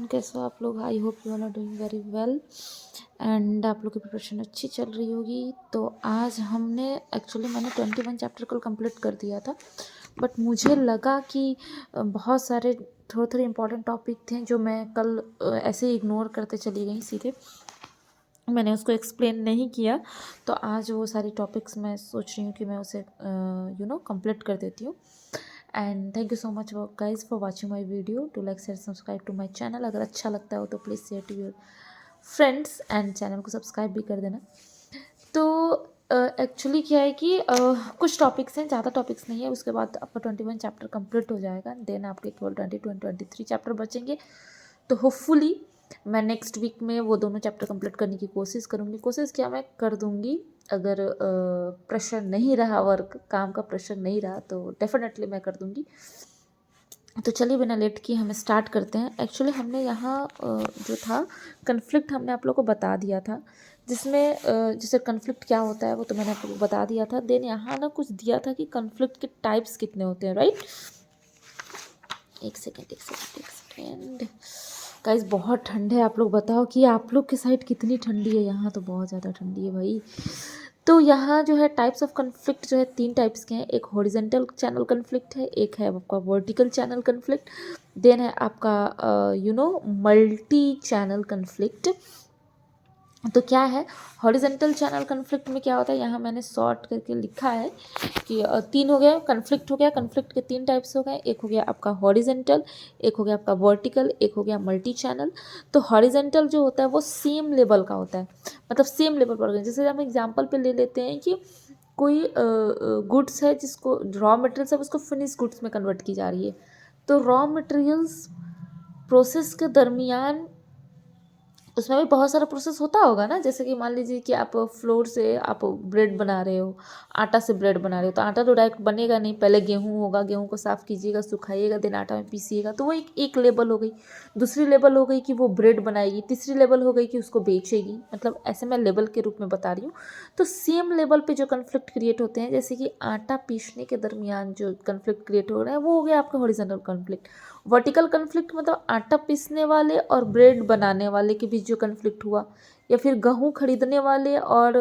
Everyone, कैसे हो आप लोग। I hope you all are doing very well and आप लोग की प्रिपरेशन अच्छी चल रही होगी। तो आज मैंने 21 चैप्टर कल कंप्लीट कर दिया था, बट मुझे लगा कि बहुत सारे थोड़े थोड़े इंपॉर्टेंट टॉपिक थे जो मैं कल ऐसे ही इग्नोर करते चली गई, सीधे मैंने उसको एक्सप्लेन नहीं किया। तो आज वो सारी टॉपिक्स मैं सोच रही हूँ कि मैं उसे कंप्लीट कर देती हूँ। And thank you so much guys for watching my video. To like share subscribe to my channel. अगर अच्छा लगता हो तो please share to your friends and channel को सब्सक्राइब भी कर देना। तो एक्चुअली क्या है कि कुछ टॉपिक्स हैं, ज़्यादा टॉपिक्स नहीं है। उसके बाद आपका 21 चैप्टर कंप्लीट हो जाएगा, देन आपके केवल 22 एंड 23 चैप्टर बचेंगे। तो होपफुली मैं नेक्स्ट वीक में वो दोनों चैप्टर कंप्लीट करने की कोशिश करूँगी। कोशिश क्या, मैं कर दूँगी। अगर प्रेशर नहीं रहा, वर्क काम का प्रेशर नहीं रहा, तो डेफिनेटली मैं कर दूँगी। तो चलिए बिना लेट किए हमें स्टार्ट करते हैं। एक्चुअली हमने यहाँ जो था कन्फ्लिक्ट हमने आप लोग को बता दिया था, जिसमें जैसे कन्फ्लिक्ट क्या होता है वो तो मैंने आप लोग को बता दिया था। देन यहाँ ना कुछ दिया था कि कन्फ्लिक्ट के टाइप्स कितने होते हैं, राइट। एक सेकेंड गाइस, बहुत ठंड है। आप लोग बताओ कि आप लोग की साइड कितनी ठंडी है। यहाँ तो बहुत ज़्यादा ठंडी है भाई। तो यहाँ जो है टाइप्स ऑफ कन्फ्लिक्ट जो है 3 टाइप्स के हैं। एक हॉरिजेंटल चैनल कन्फ्लिक्ट है, एक है आपका वर्टिकल चैनल कन्फ्लिक्ट, देन है आपका मल्टी चैनल कन्फ्लिक्ट। तो क्या है हॉरिजेंटल चैनल कन्फ्लिक्ट में क्या होता है, यहाँ मैंने शॉर्ट करके लिखा है कि 3 हो गया कन्फ्लिक्ट हो गया। कन्फ्लिक्ट के 3 टाइप्स हो गए, एक हो गया आपका हॉरिजेंटल, एक हो गया आपका वर्टिकल, एक हो गया मल्टी चैनल। तो हॉरिजेंटल जो होता है वो सेम लेवल का होता है, मतलब सेम लेवल पर। जैसे हम एग्जाम्पल पे ले लेते हैं कि कोई गुड्स है जिसको रॉ मटेरियल्स है, उसको फिनिश गुड्स में कन्वर्ट की जा रही है। तो रॉ मटेरियल्स प्रोसेस के दरमियान उसमें भी बहुत सारा प्रोसेस होता होगा ना। जैसे कि मान लीजिए कि आप फ्लोर से आप ब्रेड बना रहे हो, आटा से ब्रेड बना रहे हो, तो आटा तो डायरेक्ट बनेगा नहीं। पहले गेहूँ होगा, गेहूँ को साफ़ कीजिएगा, सुखाइएगा, देन आटा में पीसिएगा। तो वो एक लेवल हो गई। दूसरी लेवल हो गई कि वो ब्रेड बनाएगी। तीसरी लेवल हो गई कि उसको बेचेगी। मतलब ऐसे मैं लेवल के रूप में बता रही हूँ। तो सेम लेवल पे जो कन्फ्लिक्ट क्रिएट होते हैं, जैसे कि आटा पीसने के दरमियान जो कन्फ्लिक्ट क्रिएट हो रहा है, वो हो गया आपका हॉरिजॉन्टल कन्फ्लिक्ट। वर्टिकल कन्फ्लिक्ट मतलब आटा पीसने वाले और ब्रेड बनाने वाले के बीच जो कन्फ्लिक्ट हुआ, या फिर गेहूँ खरीदने वाले और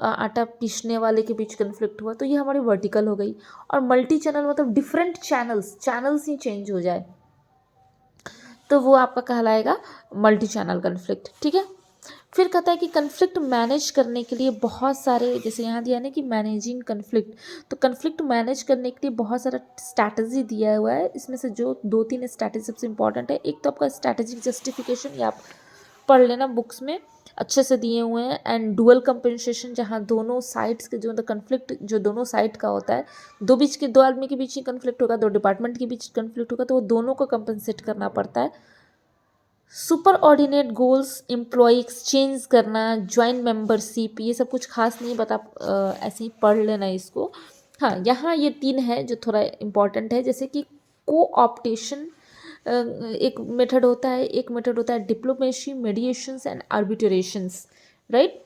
आटा पीसने वाले के बीच कन्फ्लिक्ट हुआ, तो ये हमारी वर्टिकल हो गई। और मल्टी चैनल मतलब डिफरेंट चैनल्स ही चेंज हो जाए, तो वो आपका कहलाएगा मल्टी चैनल कन्फ्लिक्ट। ठीक है। फिर कहता है कि कन्फ्लिक्ट मैनेज करने के लिए बहुत सारे, जैसे यहाँ दिया ना कि मैनेजिंग कन्फ्लिक्ट, तो कन्फ्लिक्ट मैनेज करने के लिए बहुत सारा स्ट्रैटेजी दिया हुआ है। इसमें से जो 2-3 स्ट्रैटेजी सबसे इंपॉर्टेंट है। एक तो आपका स्ट्रैटेजिक जस्टिफिकेशन, या आप पढ़ लेना बुक्स में अच्छे से दिए हुए हैं। एंड डुअल कंपेंसेशन, जहाँ दोनों साइड्स के जो मतलब कन्फ्लिक्ट जो दोनों साइड का होता है, दो आदमी के बीच ही कन्फ्लिक्ट होगा, 2 डिपार्टमेंट के बीच कन्फ्लिक्ट होगा, तो वो दोनों को कंपनसेट करना पड़ता है। Superordinate goals, employ exchange करना, ज्वाइंट मेंबरशिप, ये सब कुछ खास नहीं बता, ऐसे ही पढ़ लेना इसको। हाँ, यहाँ ये 3 है जो थोड़ा इम्पॉर्टेंट है। जैसे कि कोऑप्टेशन एक मेथड होता है, एक मेथड होता है डिप्लोमेसी, मीडिएशंस एंड आर्बिट्रेशंस, राइट।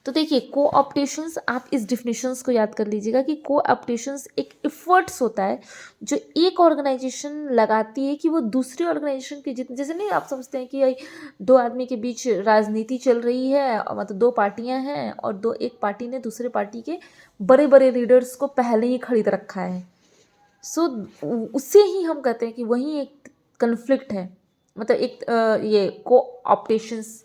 तो देखिए कोऑप्टेशंस, आप इस डिफिनेशंस को याद कर लीजिएगा कि कोऑप्टेशंस एक एफर्ट्स होता है जो एक ऑर्गेनाइजेशन लगाती है कि वो दूसरी ऑर्गेनाइजेशन के जितने, जैसे नहीं आप समझते हैं कि 2 आदमी के बीच राजनीति चल रही है, मतलब 2 पार्टियां हैं और एक पार्टी ने दूसरे पार्टी के बड़े बड़े लीडर्स को पहले ही खरीद रखा है। सो उससे ही हम कहते हैं कि वही एक कन्फ्लिक्ट है। मतलब एक ये कोऑप्टेशंस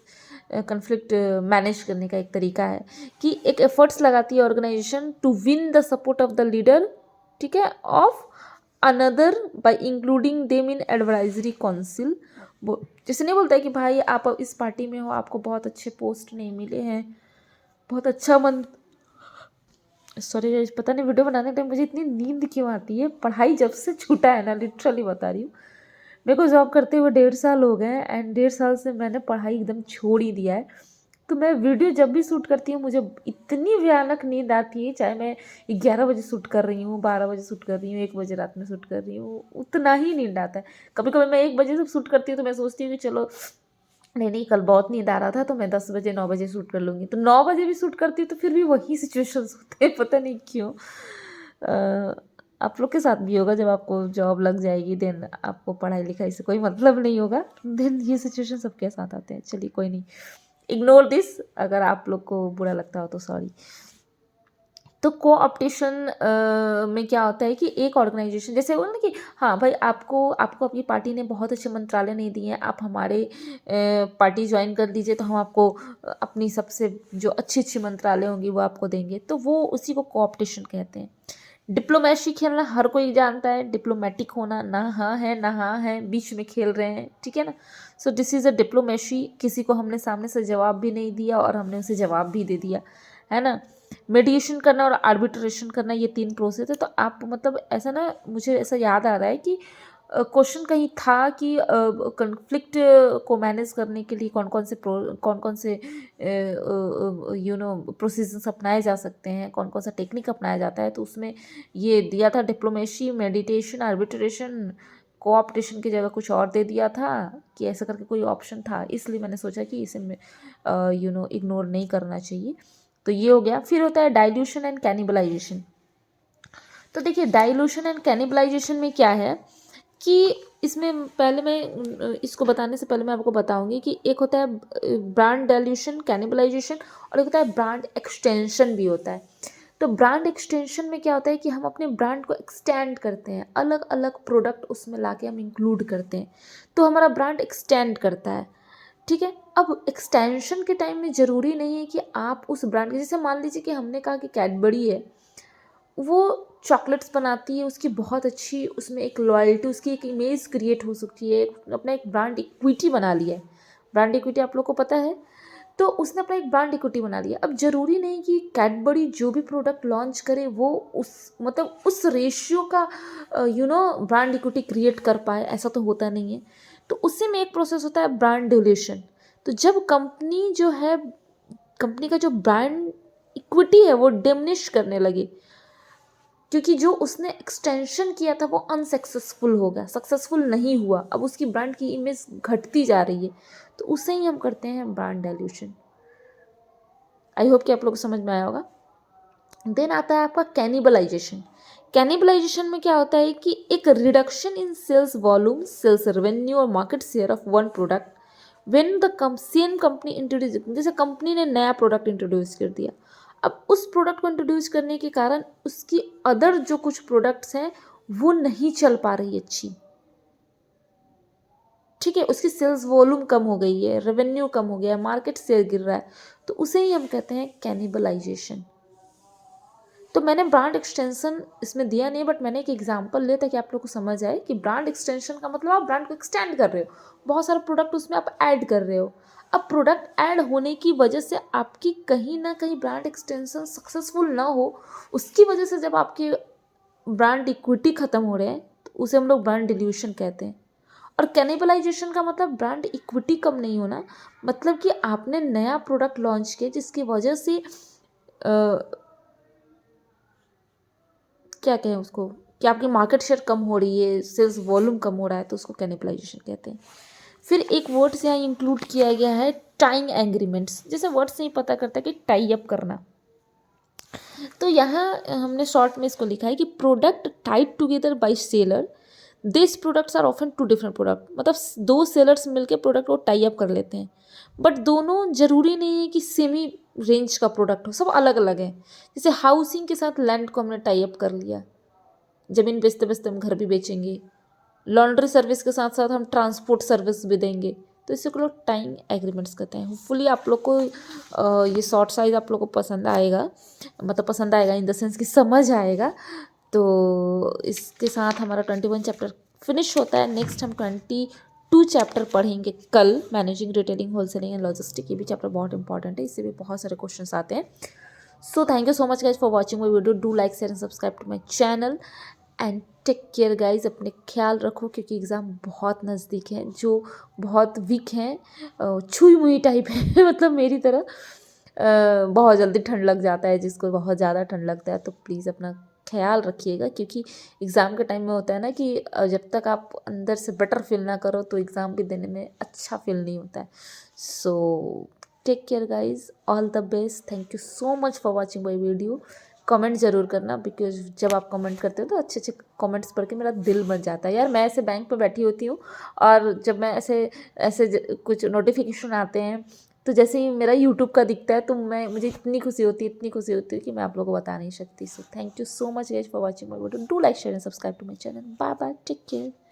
कन्फ्लिक्ट मैनेज करने का एक तरीका है कि एक एफर्ट्स लगाती है organisation to win the support of the leader, ठीक है, of another by including them in advisory council. जैसे नहीं बोलता है कि भाई आप इस पार्टी में हो, आपको बहुत अच्छे पोस्ट नहीं मिले हैं, बहुत अच्छा मन, सॉरी पता नहीं वीडियो बनाने टाइम मुझे इतनी नींद क्यों आती है। पढ़ाई जब से छूटा है ना, लिटरली बता रही हूँ, मेरे को जॉब करते हुए 1.5 साल हो गए हैं एंड 1.5 साल से मैंने पढ़ाई एकदम छोड़ ही दिया है। तो मैं वीडियो जब भी शूट करती हूँ मुझे इतनी भयानक नींद आती है, चाहे मैं 11 बजे शूट कर रही हूँ, 12 बजे शूट कर रही हूँ, 1 बजे रात में शूट कर रही हूँ, उतना ही नींद आता है। कभी कभी मैं 1 बजे से शूट करती हूँ तो मैं सोचती हूँ कि चलो नहीं कल बहुत नींद आ रहा था तो मैं 10 बजे 9 बजे शूट कर लूँगी, तो 9 बजे भी शूट करती हूँ तो फिर भी वही सिचुएशंस होते हैं, पता नहीं क्यों। आप लोग के साथ भी होगा, जब आपको जॉब लग जाएगी देन आपको पढ़ाई लिखाई से कोई मतलब नहीं होगा, देन ये सिचुएशन सबके साथ आते हैं। चलिए कोई नहीं, इग्नोर दिस, अगर आप लोग को बुरा लगता हो तो सॉरी। तो कोऑप्टेशन में क्या होता है कि एक ऑर्गेनाइजेशन जैसे बोला ना कि हाँ भाई, आपको आपको आपकी पार्टी ने बहुत अच्छे मंत्रालय नहीं दिए हैं, आप हमारे पार्टी ज्वाइन कर दीजिए तो हम आपको अपनी सबसे जो अच्छी अच्छी मंत्रालय होंगी वो आपको देंगे, तो वो उसी को कोऑप्टेशन कहते हैं। डिप्लोमेसी खेलना हर कोई जानता है, डिप्लोमेटिक होना, ना हाँ है ना हाँ है, बीच में खेल रहे हैं, ठीक है ना। So this is a diplomacy. किसी को हमने सामने से जवाब भी नहीं दिया और हमने उसे जवाब भी दे दिया, है ना। मेडिएशन करना और आर्बिट्रेशन करना, ये 3 प्रोसेस है। तो आप मतलब ऐसा ना, मुझे ऐसा याद आ रहा है कि क्वेश्चन कहीं था कि कन्फ्लिक्ट को मैनेज करने के लिए कौन कौन से प्रोसीजर्स अपनाए जा सकते हैं, कौन कौन सा टेक्निक अपनाया जाता है। तो उसमें ये दिया था डिप्लोमेसी, मेडिटेशन, आर्बिट्रेशन, कोऑप्टेशन की जगह कुछ और दे दिया था कि ऐसा करके कोई ऑप्शन था, इसलिए मैंने सोचा कि इसे इग्नोर नहीं करना चाहिए। तो ये हो गया। फिर होता है डाइल्यूशन एंड कैनिबलाइजेशन। तो देखिए, डाइल्यूशन एंड कैनिबलाइजेशन में क्या है कि इसमें पहले मैं इसको बताने से पहले मैं आपको बताऊंगी कि एक होता है ब्रांड डाइल्यूशन, कैनिबलाइजेशन, और एक होता है ब्रांड एक्सटेंशन भी होता है। तो ब्रांड एक्सटेंशन में क्या होता है कि हम अपने ब्रांड को एक्सटेंड करते हैं, अलग अलग प्रोडक्ट उसमें लाके हम इंक्लूड करते हैं, तो हमारा ब्रांड एक्सटेंड करता है, ठीक है। अब एक्सटेंशन के टाइम में ज़रूरी नहीं है कि आप उस ब्रांड के, जैसे मान लीजिए कि हमने कहा कि कैडबरी है, वो चॉकलेट्स बनाती है, उसकी बहुत अच्छी, उसमें एक लॉयल्टी, उसकी एक इमेज क्रिएट हो सकती है, अपना एक ब्रांड इक्विटी बना लिया है। ब्रांड इक्विटी आप लोग को पता है, तो उसने अपना एक ब्रांड इक्विटी बना लिया। अब ज़रूरी नहीं कि कैडबरी जो भी प्रोडक्ट लॉन्च करे वो उस रेशियो का ब्रांड इक्विटी क्रिएट कर पाए, ऐसा तो होता नहीं है। तो उसी में एक प्रोसेस होता है ब्रांड डिल्यूशन। तो जब कंपनी का जो ब्रांड इक्विटी है वो डिमिनिश करने लगी, क्योंकि जो उसने एक्सटेंशन किया था वो अनसक्सेसफुल हो गया, सक्सेसफुल नहीं हुआ, अब उसकी ब्रांड की इमेज घटती जा रही है, तो उसे ही हम करते हैं ब्रांड डाइल्यूशन। आई होप कि आप लोग को समझ में आया होगा। देन आता है आपका कैनिबलाइजेशन। कैनिबलाइजेशन में क्या होता है कि एक reduction in sales volume, sales revenue और market share of one product when the same company introduce, जैसे कंपनी ने नया प्रोडक्ट इंट्रोड्यूस कर दिया, अब उस प्रोडक्ट को इंट्रोड्यूस करने के कारण उसकी अदर जो कुछ प्रोडक्ट्स हैं वो नहीं चल पा रही अच्छी, ठीक है, उसकी सेल्स वॉल्यूम कम हो गई है, रेवेन्यू कम हो गया है, मार्केट शेयर गिर रहा है, तो उसे ही हम कहते हैं कैनिबलाइजेशन। तो मैंने ब्रांड एक्सटेंशन इसमें दिया नहीं, बट मैंने एक एग्जांपल लिया ताकि आप लोग को समझ आए कि ब्रांड एक्सटेंशन का मतलब आप ब्रांड को एक्सटेंड कर रहे हो, बहुत सारे प्रोडक्ट उसमें आप ऐड कर रहे हो। अब प्रोडक्ट ऐड होने की वजह से आपकी कहीं ना कहीं ब्रांड एक्सटेंशन सक्सेसफुल ना हो, उसकी वजह से जब आपकी ब्रांड इक्विटी खत्म हो रहे हैं तो उसे हम लोग ब्रांड डिल्यूशन कहते हैं। और कैनिबलाइजेशन का मतलब ब्रांड इक्विटी कम नहीं होना, मतलब कि आपने नया प्रोडक्ट लॉन्च किया जिसकी वजह से क्या कहें उसको, कि आपकी मार्केट शेयर कम हो रही है, सेल्स वॉल्यूम कम हो रहा है, तो उसको कैनिबलाइजेशन कहते हैं। फिर एक वर्ड से यहाँ इंक्लूड किया गया है टाइंग एग्रीमेंट्स। जैसे वर्ड से ही पता करता है कि टाई अप करना, तो यहाँ हमने शॉर्ट में इसको लिखा है कि product tied together by seller, this products are often to different product, मतलब 2 सेलर्स मिलकर प्रोडक्ट को टाई अप कर लेते हैं, बट दोनों जरूरी नहीं है कि सेम ही रेंज का प्रोडक्ट हो, सब अलग अलग है। जैसे हाउसिंग के साथ लैंड को हमने टाई अप कर लिया, ज़मीन बेचते बेचते हम घर भी बेचेंगे, लॉन्ड्री सर्विस के साथ साथ हम ट्रांसपोर्ट सर्विस भी देंगे, तो इसे को लोग टाइम एग्रीमेंट्स कहते हैं। होपफुली आप लोग को ये शॉर्ट साइज आप लोग को पसंद आएगा, मतलब पसंद आएगा इन द सेंस कि समझ आएगा। तो इसके साथ हमारा 21 चैप्टर फिनिश होता है। नेक्स्ट हम 22 चैप्टर पढ़ेंगे कल, managing retailing wholesaling and logistic. ये भी चैप्टर बहुत इंपॉर्टेंट है, इससे भी बहुत सारे क्वेश्चन आते हैं। So thank you so much guys for watching my video, do like share and subscribe to my channel and take care guys. अपने ख्याल रखो क्योंकि एग्ज़ाम बहुत नज़दीक है। जो बहुत वीक हैं, छुई मुई टाइप है मतलब मेरी तरह, बहुत जल्दी ठंड लग जाता है, जिसको बहुत ज़्यादा ठंड लगता है, तो प्लीज़ अपना ख्याल रखिएगा, क्योंकि एग्ज़ाम के टाइम में होता है ना कि जब तक आप अंदर से बेटर फील ना करो तो एग्ज़ाम भी देने में अच्छा फील नहीं होता है। So take care guys, all the best, thank you so much for watching my video. Comment ज़रूर करना, बिकॉज़ जब आप कमेंट करते हो तो अच्छे अच्छे कमेंट्स पढ़ के मेरा दिल बन जाता है यार। मैं ऐसे बैंक पे बैठी होती हूँ और जब मैं ऐसे ऐसे कुछ नोटिफिकेशन आते हैं तो जैसे ही मेरा यूट्यूब का दिखता है तो मुझे इतनी खुशी होती है, इतनी खुशी होती है कि मैं आप लोगों को बता नहीं सकती। So thank you so much guys for watching my video. Do like share and subscribe to my channel. Bye bye, take care.